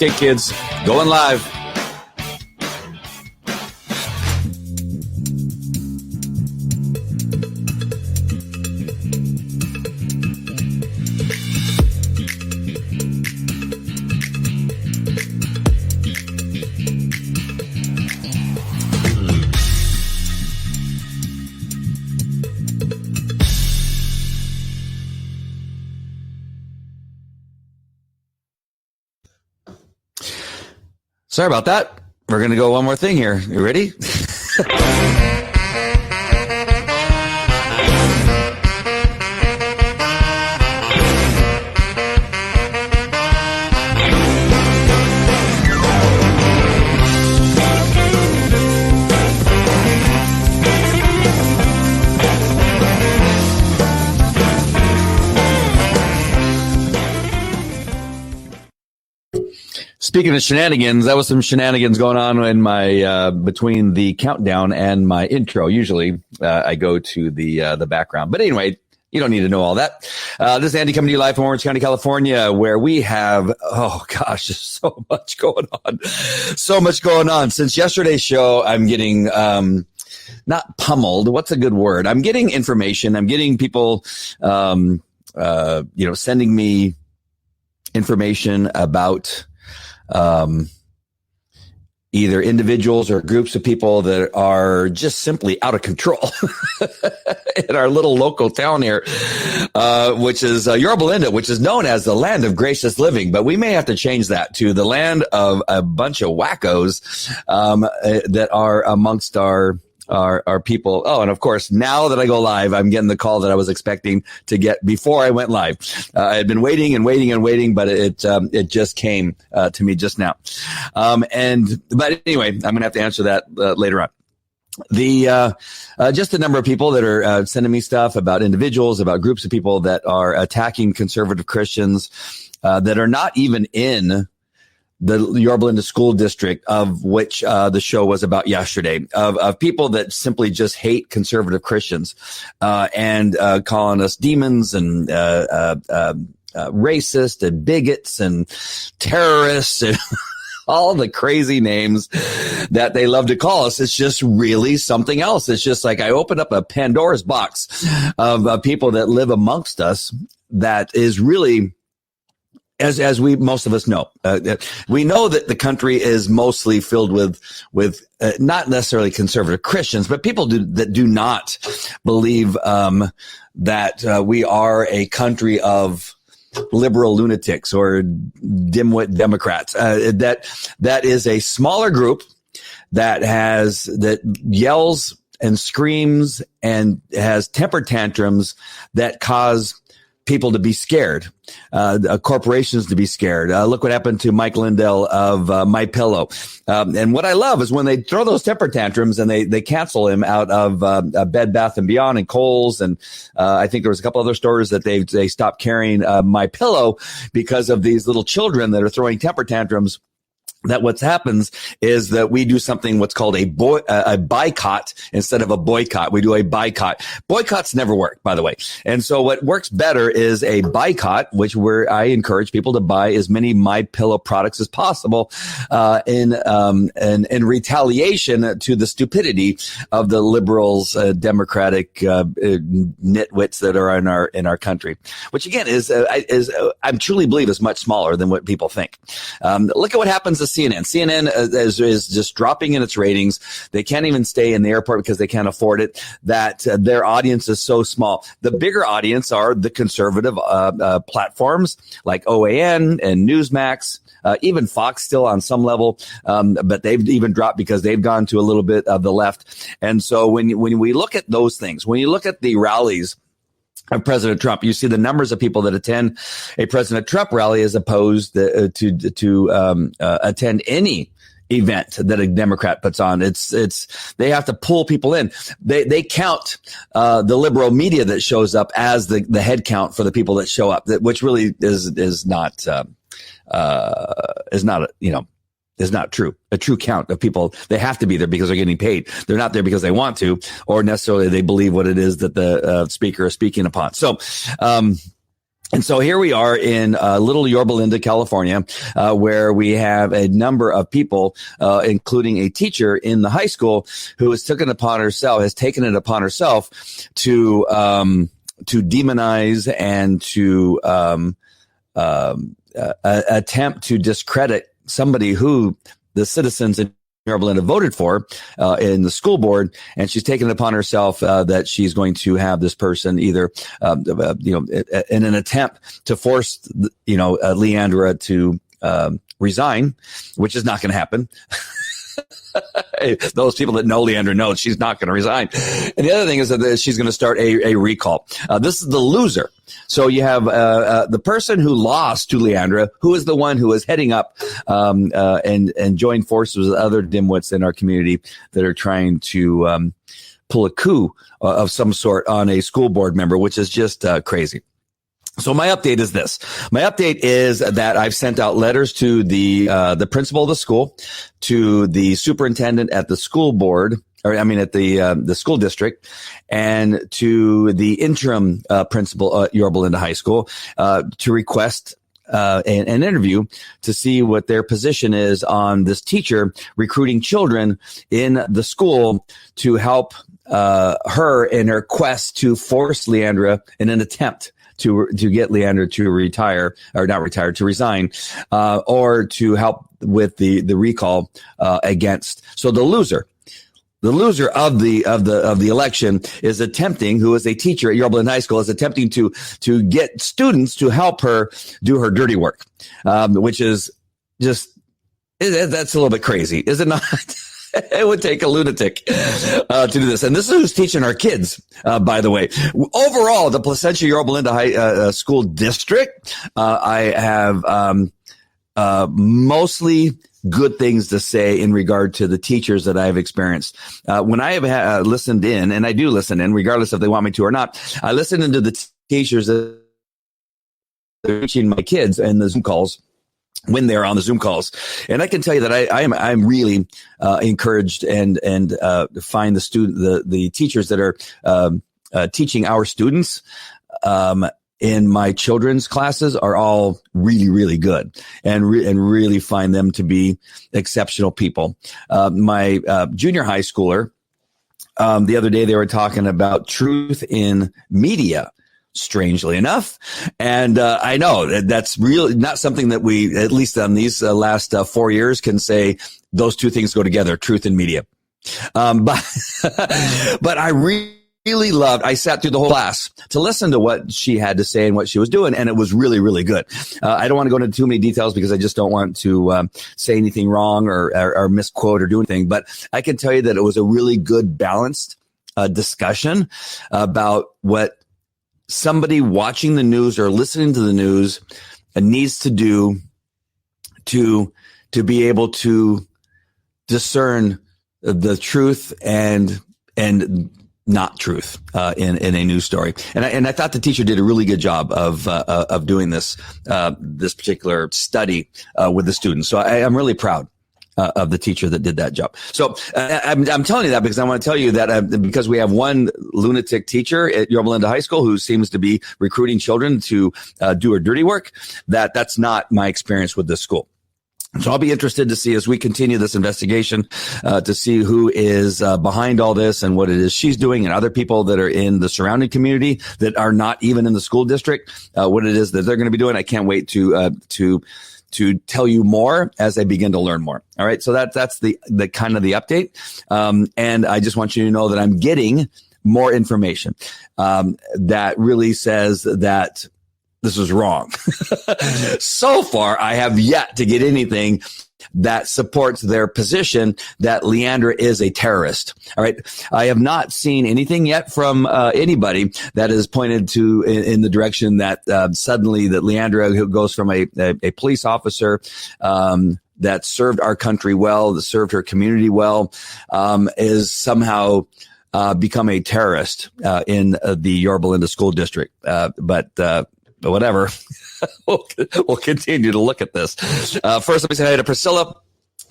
Okay, kids, going live. Sorry about that. We're going to go one more thing here. You ready? Speaking of shenanigans, that was some shenanigans going on in my between the countdown and my intro. Usually, I go to the background, but anyway, you don't need to know all that. This is Andy coming to you live from Orange County, California, where we have just so much going on, Since yesterday's show, I'm getting not pummeled. What's a good word? I'm getting information. I'm getting people, sending me information about either individuals or groups of people that are just simply out of control in our little local town here, which is Yorba, which is known as the land of gracious living. But we may have to change that to the land of a bunch of wackos that are amongst our people. Oh, and of course, now that I go live, I'm getting the call that I was expecting to get before I went live. I had been waiting, but it just came to me just now. But anyway, I'm going to have to answer that later on. Just a number of people that are sending me stuff about individuals, about groups of people that are attacking conservative Christians that are not even in the Yorba School District, of which the show was about yesterday, of people that simply just hate conservative Christians and calling us demons and racist and bigots and terrorists and all the crazy names that they love to call us. It's just really something else. It's just like I opened up a Pandora's box of people that live amongst us that is really, as we, most of us know, we know that the country is mostly filled with not necessarily conservative Christians, but people that do not believe that we are a country of liberal lunatics or dimwit Democrats. That is a smaller group that yells and screams and has temper tantrums that cause people to be scared, corporations to be scared. Look what happened to Mike Lindell of MyPillow. And what I love is when they throw those temper tantrums and they cancel him out of Bed Bath & Beyond and Kohl's. And I think there was a couple other stores that they stopped carrying MyPillow because of these little children that are throwing temper tantrums. That what happens is that we do something what's called a boycott instead of a boycott. We do a boycott. Boycotts never work, by the way. And so what works better is a boycott, where I encourage people to buy as many MyPillow products as possible in retaliation to the stupidity of the liberals, democratic nitwits that are in our country, which again is I truly believe is much smaller than what people think. Look at what happens to CNN. CNN is just dropping in its ratings. They can't even stay in the airport because they can't afford it. That their audience is so small. The bigger audience are the conservative platforms like OAN and Newsmax, even Fox still on some level, but they've even dropped because they've gone to a little bit of the left. And so when we look at those things, when you look at the rallies of President Trump, you see the numbers of people that attend a President Trump rally as opposed to attend any event that a Democrat puts on. They have to pull people in. They count the liberal media that shows up as the head count for the people that show up, which really is not true. A true count of people. They have to be there because they're getting paid. They're not there because they want to, or necessarily they believe what it is that the speaker is speaking upon. So, And so here we are in little Yorba Linda, California, where we have a number of people, including a teacher in the high school who has taken it upon herself to demonize and to attempt to discredit somebody who the citizens in Yorba Linda voted for in the school board, and she's taken it upon herself that she's going to have this person either, in an attempt to force, Leandra to resign, which is not going to happen. Those people that know Leandra know she's not going to resign. And the other thing is that she's going to start a recall. This is the loser. So you have the person who lost to Leandra, who is the one who is heading up and joined forces with other dimwits in our community that are trying to pull a coup of some sort on a school board member, which is just crazy. So my update is this. My update is that I've sent out letters to the principal of the school, to the superintendent at the school board, at the school district, and to the interim principal at Yorba Linda High School to request an interview to see what their position is on this teacher recruiting children in the school to help her in her quest to force Leandra in an attempt to get Leandra to resign, or to help with the recall against. So the loser of the election is attempting, who is a teacher at Yorba Linda High School, is attempting to get students to help her do her dirty work, which is that's a little bit crazy, is it not? It would take a lunatic to do this. And this is who's teaching our kids, by the way. Overall, the Placentia Yorba Linda High School District, I have mostly good things to say in regard to the teachers that I've experienced. When I have listened in, and I do listen in, regardless if they want me to or not, I listen into the teachers that are teaching my kids and the Zoom calls, when they're on the Zoom calls. And I can tell you that I'm really encouraged and find the teachers that are teaching our students in my children's classes are all really, really good, and really find them to be exceptional people. My junior high schooler, the other day, they were talking about truth in media, strangely enough. And I know that's really not something that we, at least on these last 4 years, can say those two things go together, truth and media. But I really loved, I sat through the whole class to listen to what she had to say and what she was doing, and it was really, really good. I don't want to go into too many details because I just don't want to say anything wrong or misquote or do anything, but I can tell you that it was a really good, balanced discussion about what somebody watching the news or listening to the news needs to do to be able to discern the truth and not truth in a news story. And I thought the teacher did a really good job of doing this particular study with the students. So I'm really proud of the teacher that did that job. So I'm telling you that because I want to tell you that because we have one lunatic teacher at Yorba Linda High School who seems to be recruiting children to do her dirty work, that's not my experience with this school. So I'll be interested to see, as we continue this investigation, to see who is behind all this and what it is she's doing, and other people that are in the surrounding community that are not even in the school district, what it is that they're going to be doing. I can't wait to tell you more as I begin to learn more. All right. So that's the kind of the update. And I just want you to know that I'm getting more information, that really says that this is wrong. So far, I have yet to get anything that supports their position that Leandra is a terrorist. All right. I have not seen anything yet from anybody that has pointed to in the direction that suddenly that Leandra, who goes from a police officer that served our country well, that served her community well, is somehow become a terrorist in the Yorba Linda School District. But whatever. We'll continue to look at this. First, let me say hi to Priscilla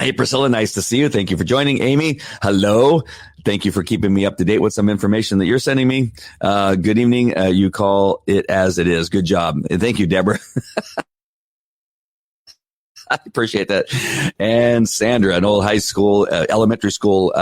Hey, Priscilla, nice to see you. Thank you for joining. Amy, hello. Thank you for keeping me up to date with some information that you're sending me. Good evening. You call it as it is. Good job. Thank you, Deborah. I appreciate that. And Sandra, an old high school, elementary school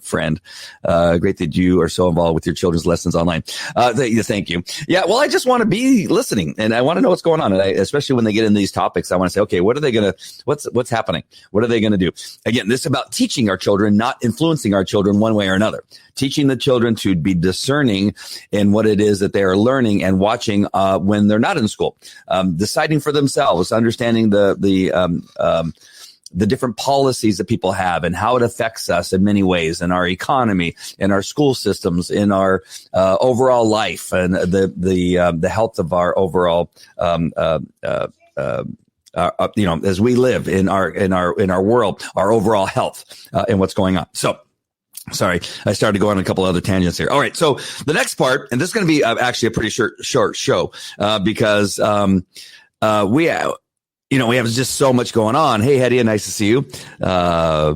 friend. Great that you are so involved with your children's lessons online. Thank you. Yeah, well, I just want to be listening, and I want to know what's going on. And especially when they get in these topics, I want to say, okay, what are they going to? What's happening? What are they going to do? Again, this is about teaching our children, not influencing our children one way or another. Teaching the children to be discerning in what it is that they are learning and watching when they're not in school, deciding for themselves, understanding the different policies that people have and how it affects us in many ways in our economy, in our school systems, in our overall life, and the health of our overall as we live in our world, our overall health and what's going on. So. Sorry, I started to go on a couple other tangents here. All right, so the next part, and this is going to be actually a pretty short show because we have just so much going on. Hey, Hetty, nice to see you. I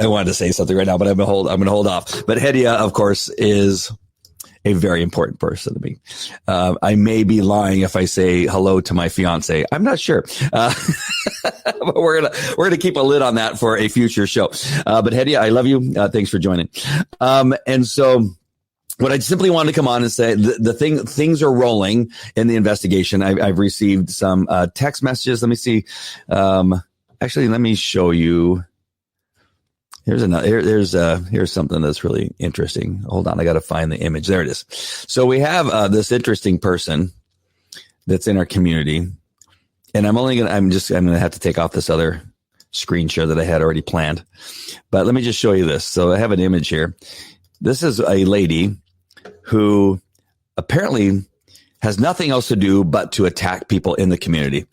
wanted to say something right now, but I'm going to hold off. But Hedia, of course, is a very important person to me. I may be lying if I say hello to my fiance. I'm not sure. But we're gonna keep a lid on that for a future show. But Hedia, I love you. Thanks for joining. And so what I simply wanted to come on and say, things are rolling in the investigation. I've received some text messages. Let me see. Actually, let me show you. Here's something that's really interesting. Hold on, I got to find the image. There it is. So we have this interesting person that's in our community, and I'm going to have to take off this other screen share that I had already planned. But let me just show you this. So I have an image here. This is a lady who apparently has nothing else to do but to attack people in the community,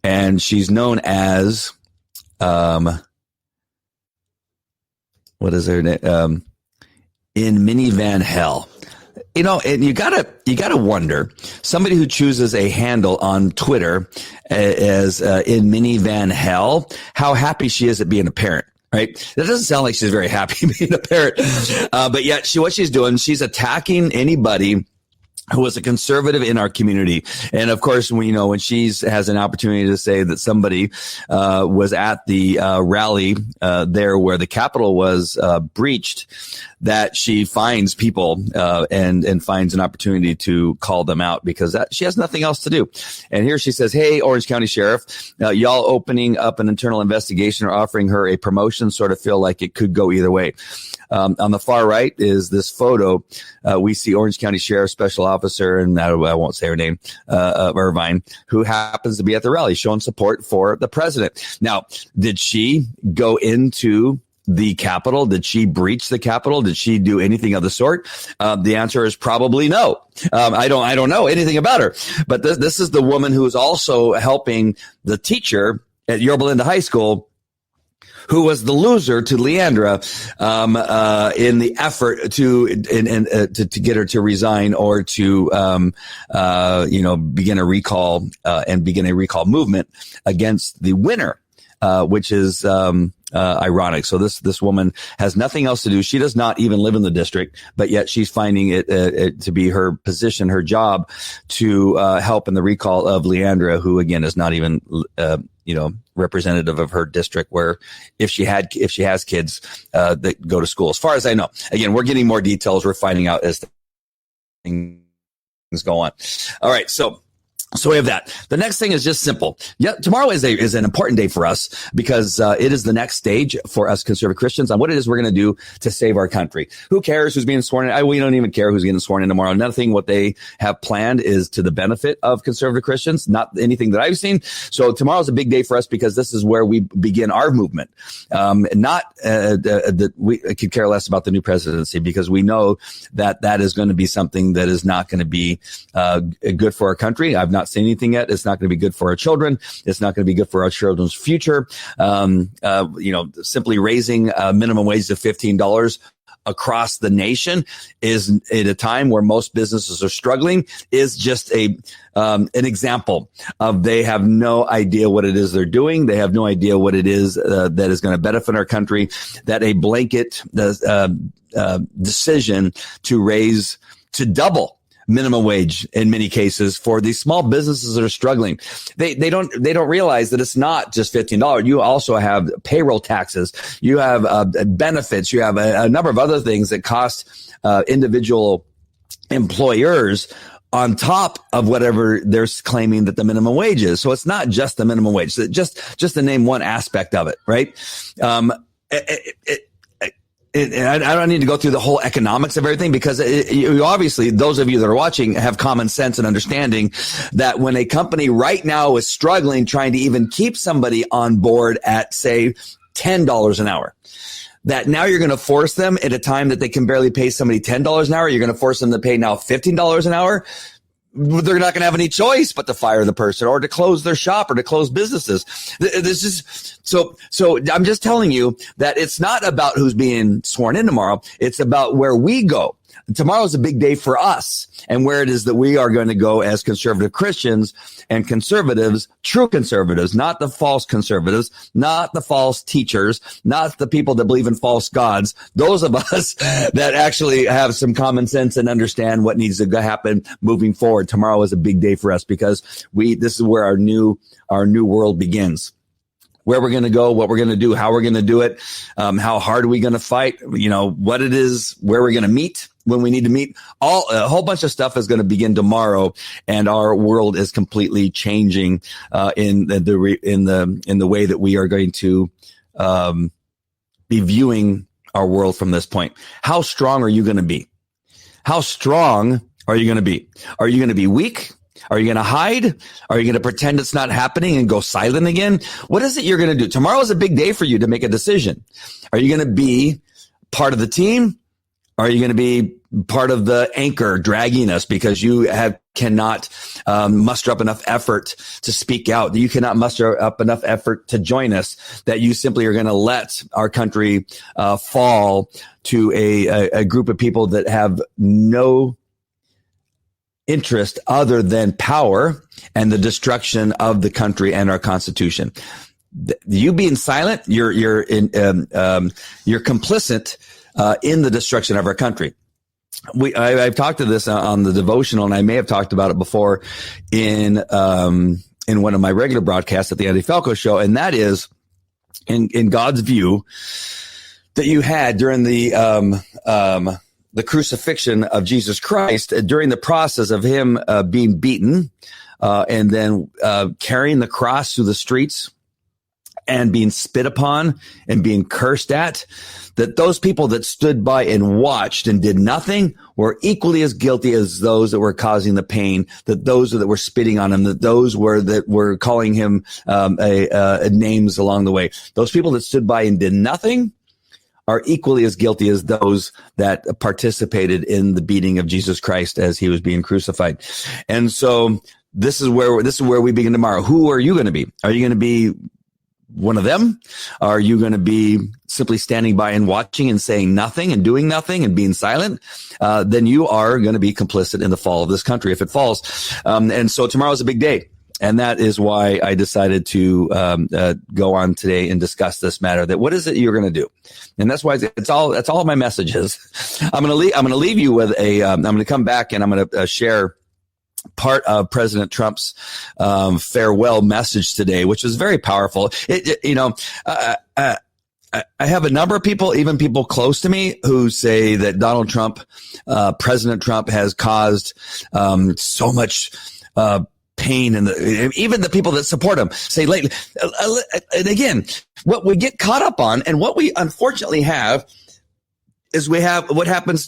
and she's known as what is her name? In minivan hell. And you gotta wonder, somebody who chooses a handle on Twitter as in minivan hell, how happy she is at being a parent. Right? That doesn't sound like she's very happy being a parent. But yet what she's doing, she's attacking anybody who was a conservative in our community. And of course, when she has an opportunity to say that somebody was at the rally there where the Capitol was breached, that she finds people and finds an opportunity to call them out because she has nothing else to do. And here she says, hey, Orange County Sheriff, y'all opening up an internal investigation or offering her a promotion sort of feel like it could go either way. On the far right is this photo. We see Orange County Sheriff Special Officer, and I won't say her name, Irvine, who happens to be at the rally showing support for the president. Now, did she go into the Capitol? Did she breach the Capitol? Did she do anything of the sort? The answer is probably no. I don't know anything about her. But this is the woman who is also helping the teacher at Yorba High School, who was the loser to Leandra in the effort to get her to resign or to begin a recall and begin a recall movement against the winner, which is ironic. So this woman has nothing else to do. She does not even live in the district, but yet she's finding it to be her position, her job to help in the recall of Leandra, who again is not even representative of her district, where if she has kids that go to school. As far as I know, again, we're getting more details. We're finding out as things go on. All right, so we have that. The next thing is just simple. Yeah, tomorrow is an important day for us because it is the next stage for us conservative Christians on what it is we're going to do to save our country. Who cares who's being sworn in? We don't even care who's getting sworn in tomorrow. Nothing what they have planned is to the benefit of conservative Christians, not anything that I've seen. So tomorrow's a big day for us because this is where we begin our movement. Not that we could care less about the new presidency, because we know that is going to be something that is not going to be good for our country. I've not seen anything yet. It's not going to be good for our children. It's not going to be good for our children's future. Simply raising minimum wage to $15 across the nation is at a time where most businesses are struggling is just an example of they have no idea what it is they're doing. They have no idea what it is that is going to benefit our country, that a blanket decision to double minimum wage in many cases for these small businesses that are struggling. They don't realize that it's not just $15. You also have payroll taxes. You have benefits. You have a number of other things that cost individual employers on top of whatever they're claiming that the minimum wage is. So it's not just the minimum wage. So just to name one aspect of it, right? I don't need to go through the whole economics of everything because you obviously, those of you that are watching have common sense and understanding that when a company right now is struggling, trying to even keep somebody on board at, say, $10 an hour, that now you're going to force them at a time that they can barely pay somebody $10 an hour. You're going to force them to pay now $15 an hour. They're not going to have any choice but to fire the person or to close their shop or to close businesses. This is so I'm just telling you that it's not about who's being sworn in tomorrow. It's about where we go. Tomorrow is a big day for us and where it is that we are going to go as conservative Christians and conservatives, true conservatives, not the false conservatives, not the false teachers, not the people that believe in false gods. Those of us that actually have some common sense and understand what needs to happen moving forward. Tomorrow is a big day for us because this is where our new world begins. Where we're going to go, what we're going to do, how we're going to do it, how hard are we going to fight, what it is, where we're going to meet when we need to meet. A whole bunch of stuff is going to begin tomorrow, and our world is completely changing in the way that we are going to be viewing our world from this point. How strong are you going to be? How strong are you going to be? Are you going to be weak? Are you going to hide? Are you going to pretend it's not happening and go silent again? What is it you're going to do? Tomorrow is a big day for you to make a decision. Are you going to be part of the team? Are you going to be part of the anchor dragging us because you cannot muster up enough effort to speak out? You cannot muster up enough effort to join us, that you simply are going to let our country fall to a group of people that have no interest other than power and the destruction of the country and our Constitution. You being silent, you're complicit in the destruction of our country. I've talked to this on the devotional, and I may have talked about it before in one of my regular broadcasts at the Andy Falco show, and that is in God's view that you had during the crucifixion of Jesus Christ, during the process of him being beaten and then carrying the cross through the streets and being spit upon and being cursed at, that those people that stood by and watched and did nothing were equally as guilty as those that were causing the pain, that those that were spitting on him, that those that were calling him names along the way. Those people that stood by and did nothing are equally as guilty as those that participated in the beating of Jesus Christ as he was being crucified. And so this is where we begin tomorrow. Who are you going to be? Are you going to be one of them? Are you going to be simply standing by and watching and saying nothing and doing nothing and being silent? Then you are going to be complicit in the fall of this country if it falls. And so tomorrow is a big day. And that is why I decided to go on today and discuss this matter. That what is it you're going to do? And that's why that's all my message is. I'm going to leave you with I'm going to come back and I'm going to share part of President Trump's farewell message today, which was very powerful. I have a number of people, even people close to me, who say that Donald Trump, President Trump, has caused so much pain, and even the people that support him say lately. And again, what we get caught up on, and what we unfortunately have, is what has happened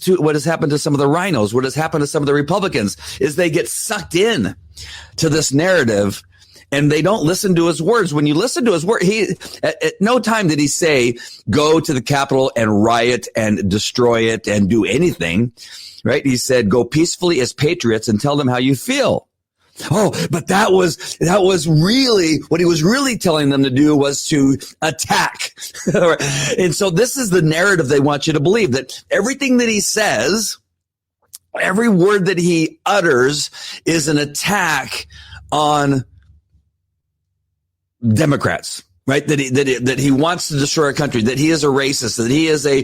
to some of the rhinos, what has happened to some of the Republicans, is they get sucked in to this narrative and they don't listen to his words. When you listen to his word, at no time did he say, go to the Capitol and riot and destroy it and do anything, right? He said, go peacefully as patriots and tell them how you feel. Oh, but that was really, what he was really telling them to do was to attack. And so this is the narrative they want you to believe, that everything that he says, every word that he utters is an attack on Democrats. Right, that he wants to destroy our country, that he is a racist, that he is a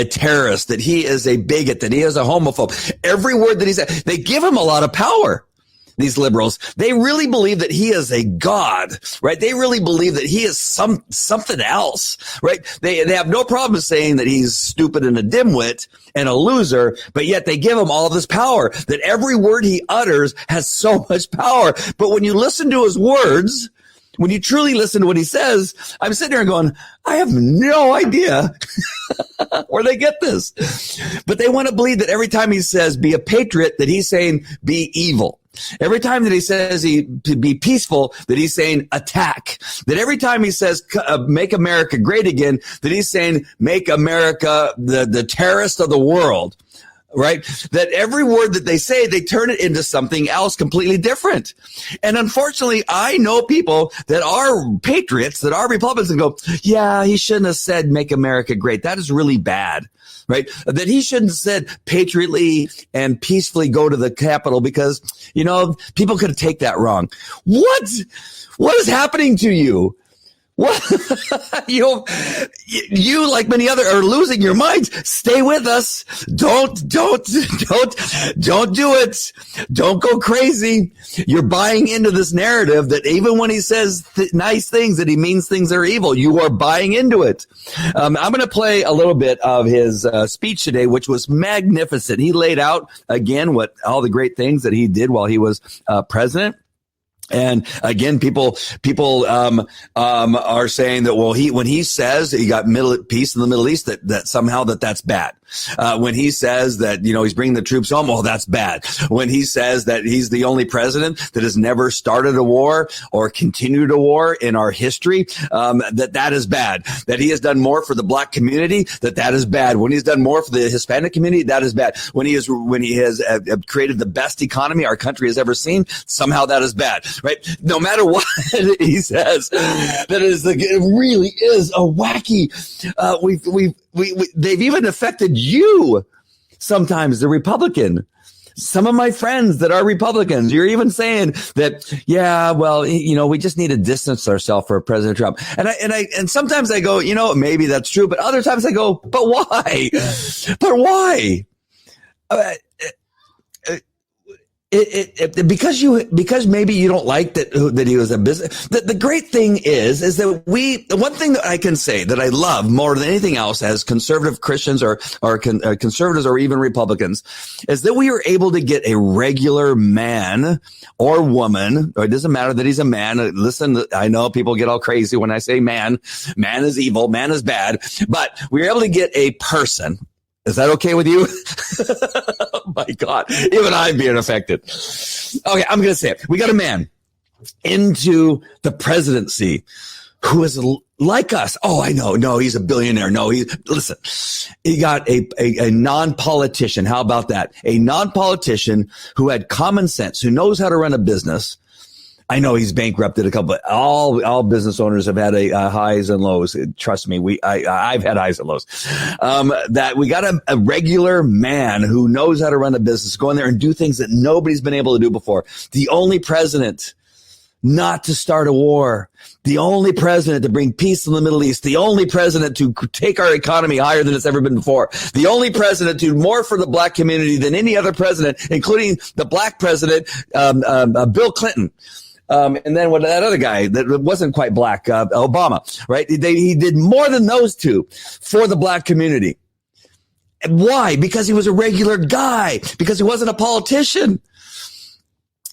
terrorist, that he is a bigot, that he is a homophobe. Every word that he said, they give him a lot of power. These liberals, they really believe that he is a god, right? They really believe that he is something else, right? They have no problem saying that he's stupid and a dimwit and a loser, but yet they give him all this power, that every word he utters has so much power. But when you listen to his words, when you truly listen to what he says, I'm sitting there going, I have no idea where they get this. But they want to believe that every time he says be a patriot, that he's saying be evil. Every time that he says to be peaceful, that he's saying attack. That every time he says make America great again, that he's saying make America the terrorist of the world. Right? That every word that they say, they turn it into something else completely different. And unfortunately, I know people that are patriots, that are Republicans, and go, yeah, he shouldn't have said make America great. That is really bad. Right? That he shouldn't have said patriotly and peacefully go to the Capitol because, people could take that wrong. What is happening to you? What? You, like many other, are losing your minds. Stay with us. Don't do it. Don't go crazy. You're buying into this narrative that even when he says nice things, that he means things that are evil. You are buying into it. I'm going to play a little bit of his speech today, which was magnificent. He laid out again all the great things that he did while he was president. And again, people are saying that, well, when he says that he got peace in the Middle East, that somehow that's bad. When he says that, he's bringing the troops home, well, that's bad. When he says that he's the only president that has never started a war or continued a war in our history, that is bad. That he has done more for the black community, that is bad. When he's done more for the Hispanic community, that is bad. When he has created the best economy our country has ever seen, somehow that is bad. Right? No matter what he says, it really is a wacky. They've even affected you sometimes, the Republican. Some of my friends that are Republicans, you're even saying that, yeah, well, we just need to distance ourselves for President Trump. And sometimes I go, maybe that's true, but other times I go, but why? But why? Because maybe you don't like that he was a business. The great thing is that the one thing that I can say that I love more than anything else as conservative Christians or conservatives or even Republicans is that we are able to get a regular man or woman, or it doesn't matter that he's a man. Listen, I know people get all crazy when I say man. Man is evil. Man is bad. But we're able to get a person. Is that okay with you? Oh my God. Even I'm being affected. Okay, I'm going to say it. We got a man into the presidency who is like us. Oh, I know. No, he's a billionaire. No, listen, he got a non-politician. How about that? A non-politician who had common sense, who knows how to run a business. I know he's bankrupted a couple. All business owners have had highs and lows. Trust me, I've had highs and lows. That we got a regular man who knows how to run a business, go in there and do things that nobody's been able to do before. The only president not to start a war. The only president to bring peace in the Middle East. The only president to take our economy higher than it's ever been before. The only president to do more for the black community than any other president, including the black president, Bill Clinton. And then what that other guy that wasn't quite black, Obama, right? He did more than those two for the black community. Why? Because he was a regular guy, because he wasn't a politician.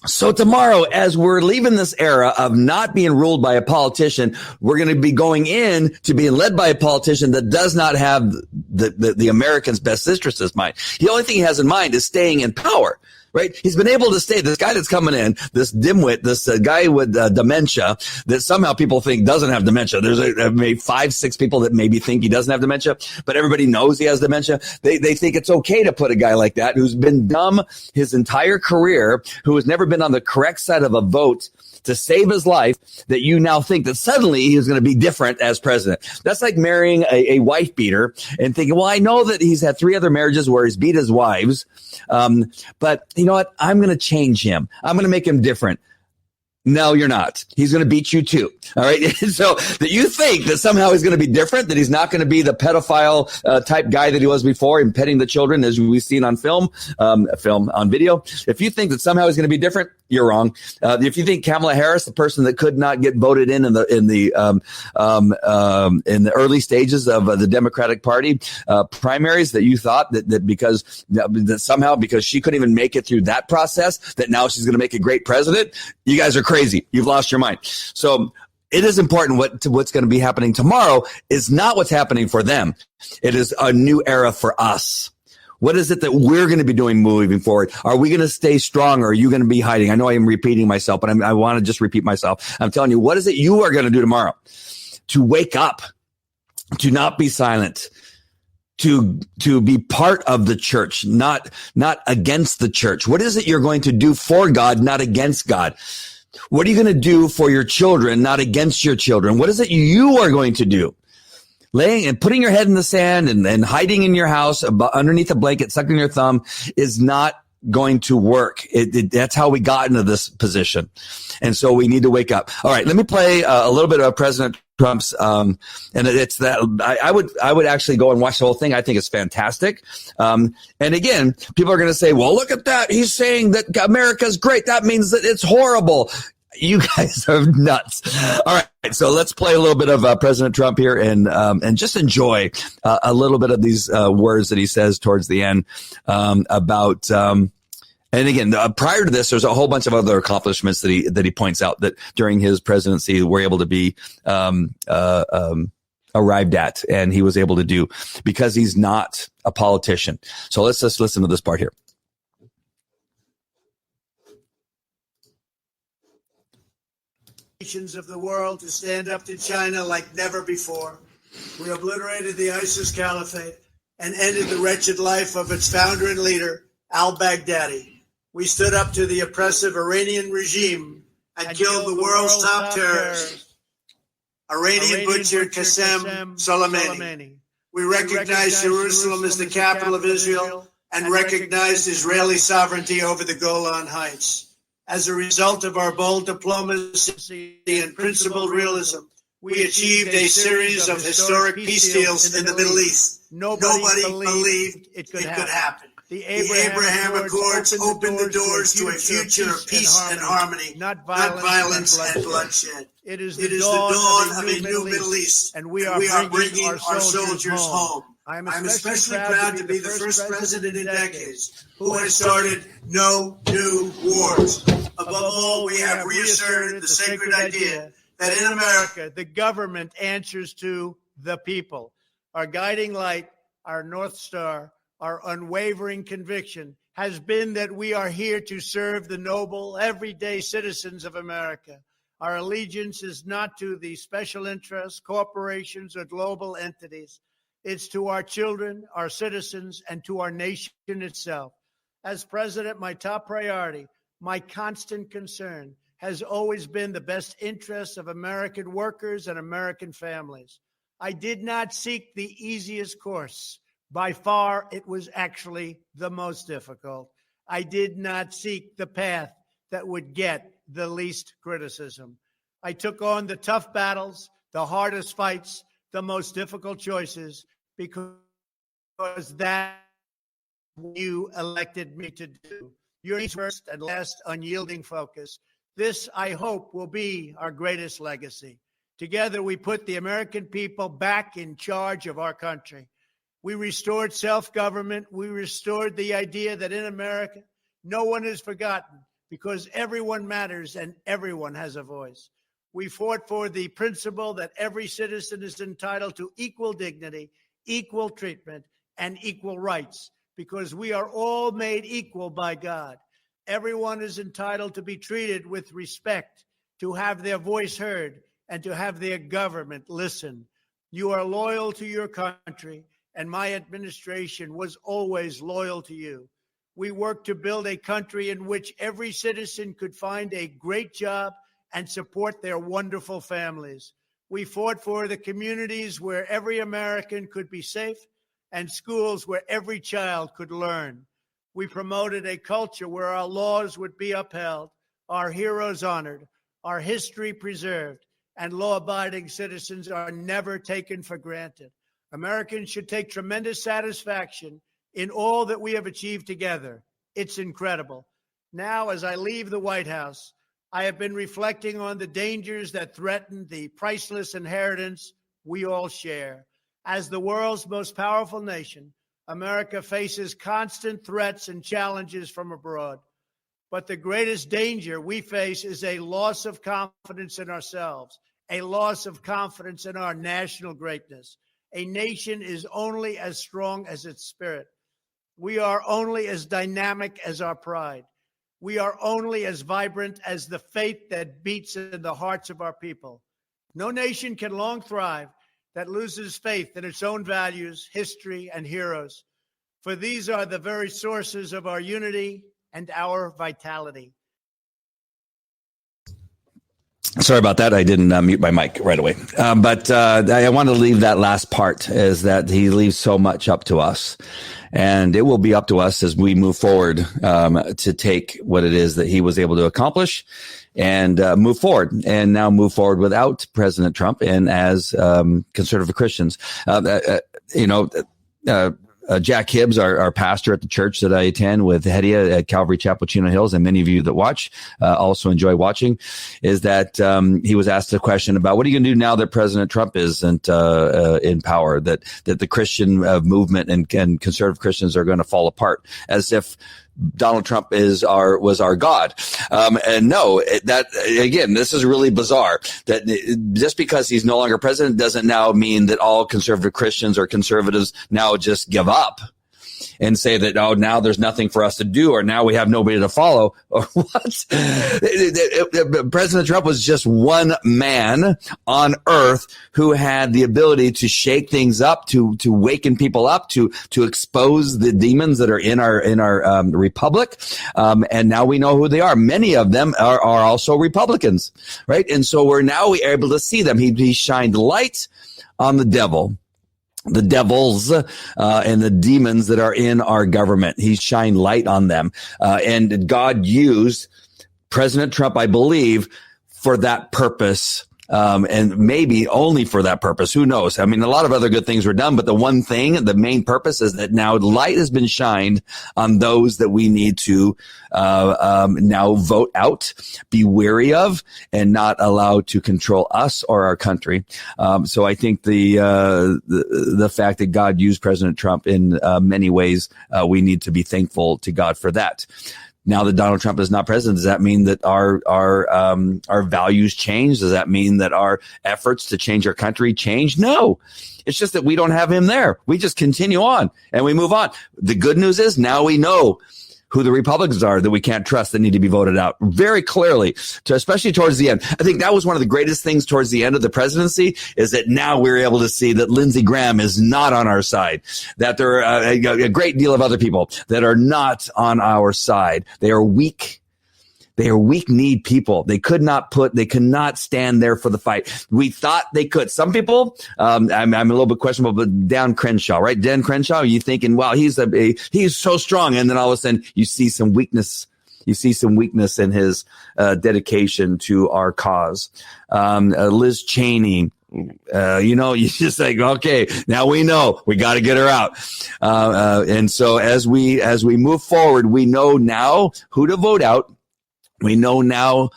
So tomorrow, as we're leaving this era of not being ruled by a politician, we're going to be going in to being led by a politician that does not have the Americans' best interests in mind. The only thing he has in mind is staying in power. right? He's been able to stay, this guy that's coming in, this dimwit, this guy with dementia that somehow people think doesn't have dementia. There's maybe 5-6 people that maybe think he doesn't have dementia, but everybody knows he has dementia. They think it's okay to put a guy like that who's been dumb his entire career, who has never been on the correct side of a vote to save his life, that you now think that suddenly he's going to be different as president. That's like marrying a wife beater and thinking, well, I know that he's had 3 other marriages where he's beat his wives. But you know what? I'm going to change him. I'm going to make him different. No, you're not. He's going to beat you too. All right. So that you think that somehow he's going to be different, that he's not going to be the pedophile type guy that he was before and petting the children as we've seen on film on video. If you think that somehow he's going to be different, you're wrong. If you think Kamala Harris, the person that could not get voted in the early stages of the Democratic Party primaries, that you thought that because that somehow because she couldn't even make it through that process, that now she's going to make a great president, you guys are crazy. You've lost your mind. So it is important what's going to be happening tomorrow is not what's happening for them. It is a new era for us. What is it that we're going to be doing moving forward? Are we going to stay strong, or are you going to be hiding? I know I am repeating myself, but I want to just repeat myself. I'm telling you, what is it you are going to do tomorrow? To wake up, to not be silent, to be part of the church, not against the church. What is it you're going to do for God, not against God? What are you going to do for your children, not against your children? What is it you are going to do? Laying and putting your head in the sand and hiding in your house underneath a blanket, sucking your thumb is not going to work. That's how we got into this position. And so we need to wake up. All right, let me play a little bit of President Trump's, and it's that I would actually go and watch the whole thing. I think it's fantastic. And again, people are going to say, well, look at that. He's saying that America's great. That means that it's horrible. You guys are nuts. All right. So let's play a little bit of President Trump here and just enjoy a little bit of these words that he says towards the end about and again, prior to this, there's a whole bunch of other accomplishments that he points out that during his presidency were able to be arrived at, and he was able to do because he's not a politician. So let's just listen to this part here. Nations of the world to stand up to China like never before. We obliterated the ISIS caliphate and ended the wretched life of its founder and leader, al-Baghdadi. We stood up to the oppressive Iranian regime and killed the world's top terrorist, Iranian butcher Qasem Soleimani. We recognized Jerusalem as the capital of Israel and recognized Israeli sovereignty over the Golan Heights. As a result of our bold diplomacy and principled realism, we achieved a series of historic peace deals in the Middle East. Nobody believed it could happen. The Abraham Accords opened the doors to a future of peace and harmony, not violence and bloodshed. It is the dawn of a new Middle East, and we are bringing our soldiers home. I'm especially proud to be the first president in decades who has started no new wars. Above all, we have reasserted the sacred idea that in America, the government answers to the people. Our guiding light, our North Star, our unwavering conviction has been that we are here to serve the noble, everyday citizens of America. Our allegiance is not to the special interests, corporations, or global entities. It's to our children, our citizens, and to our nation itself. As president, my top priority, my constant concern, has always been the best interests of American workers and American families. I did not seek the easiest course. By far, it was actually the most difficult. I did not seek the path that would get the least criticism. I took on the tough battles, the hardest fights, the most difficult choices, because that you elected me to do. Your first and last unyielding focus. This, I hope, will be our greatest legacy. Together, we put the American people back in charge of our country. We restored self-government. We restored the idea that in America, no one is forgotten because everyone matters and everyone has a voice. We fought for the principle that every citizen is entitled to equal dignity, equal treatment, and equal rights because we are all made equal by God. Everyone is entitled to be treated with respect, to have their voice heard, and to have their government listen. You are loyal to your country, and my administration was always loyal to you. We worked to build a country in which every citizen could find a great job and support their wonderful families. We fought for the communities where every American could be safe and schools where every child could learn. We promoted a culture where our laws would be upheld, our heroes honored, our history preserved, and law-abiding citizens are never taken for granted. Americans should take tremendous satisfaction in all that we have achieved together. It's incredible. Now, as I leave the White House, I have been reflecting on the dangers that threaten the priceless inheritance we all share. As the world's most powerful nation, America faces constant threats and challenges from abroad. But the greatest danger we face is a loss of confidence in ourselves, a loss of confidence in our national greatness. A nation is only as strong as its spirit. We are only as dynamic as our pride. We are only as vibrant as the faith that beats in the hearts of our people. No nation can long thrive that loses faith in its own values, history, and heroes. For these are the very sources of our unity and our vitality. Sorry about that. I didn't mute my mic right away. But I want to leave that last part, is that he leaves so much up to us. And it will be up to us as we move forward to take what it is that he was able to accomplish and move forward, and now move forward without President Trump and as conservative Christians. Jack Hibbs, our pastor at the church that I attend with Hedia at Calvary Chapel, Chino Hills, and many of you that watch also enjoy watching, is that he was asked a question about what are you going to do now that President Trump isn't in power, that the Christian movement and conservative Christians are going to fall apart, as if Donald Trump was our God. And no, that again, this is really bizarre, that just because he's no longer president doesn't now mean that all conservative Christians or conservatives now just give up and say that, oh, now there's nothing for us to do, or now we have nobody to follow, or what? President Trump was just one man on earth who had the ability to shake things up, to waken people up, to expose the demons that are in our republic. And now we know who they are. Many of them are also Republicans, right? And so we're now able to see them. He shined light on the devils and the demons that are in our government. He shined light on them. And God used President Trump, I believe, for that purpose. And maybe only for that purpose. Who knows? I mean, a lot of other good things were done, but the main purpose is that now light has been shined on those that we need to now vote out, be wary of, and not allow to control us or our country. So I think the fact that God used President Trump in many ways, we need to be thankful to God for that. Now that Donald Trump is not president, does that mean that our values change? Does that mean that our efforts to change our country change? No. It's just that we don't have him there. We just continue on and we move on. The good news is now we know who the Republicans are that we can't trust, that need to be voted out very clearly, especially towards the end. I think that was one of the greatest things towards the end of the presidency, is that now we're able to see that Lindsey Graham is not on our side, that there are a great deal of other people that are not on our side. They are weak. They are weak-kneed people. They could not stand there for the fight. We thought they could. Some people, I'm a little bit questionable, but Dan Crenshaw, right? Dan Crenshaw, you thinking, wow, he's so strong. And then all of a sudden you see some weakness. You see some weakness in his dedication to our cause. Liz Cheney, you're just like, okay, now we know we got to get her out. And so as we move forward, we know now who to vote out. We know now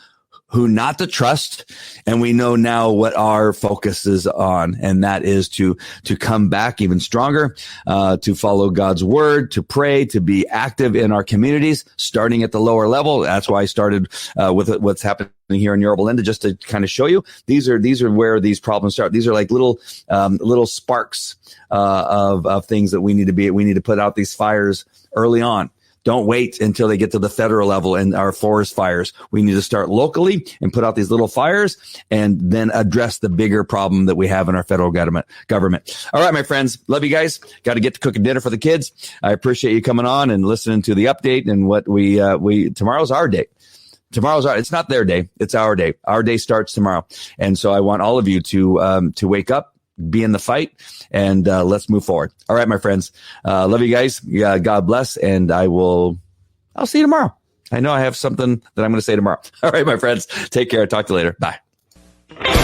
who not to trust, and we know now what our focus is on, and that is to come back even stronger, to follow God's word, to pray, to be active in our communities, starting at the lower level. That's why I started with what's happening here in Yorba Linda, just to kind of show you these are where these problems start. These are like little sparks of things that we need to put out these fires early on. Don't wait until they get to the federal level and our forest fires. We need to start locally and put out these little fires and then address the bigger problem that we have in our federal government. All right, my friends. Love you guys. Got to get to cooking dinner for the kids. I appreciate you coming on and listening to the update and what tomorrow's our day. It's not their day. It's our day. Our day starts tomorrow. And so I want all of you to wake up, be in the fight, and let's move forward. All right, my friends. Love you guys. Yeah, God bless. And I'll see you tomorrow. I know I have something that I'm going to say tomorrow. All right, my friends. Take care. Talk to you later. Bye.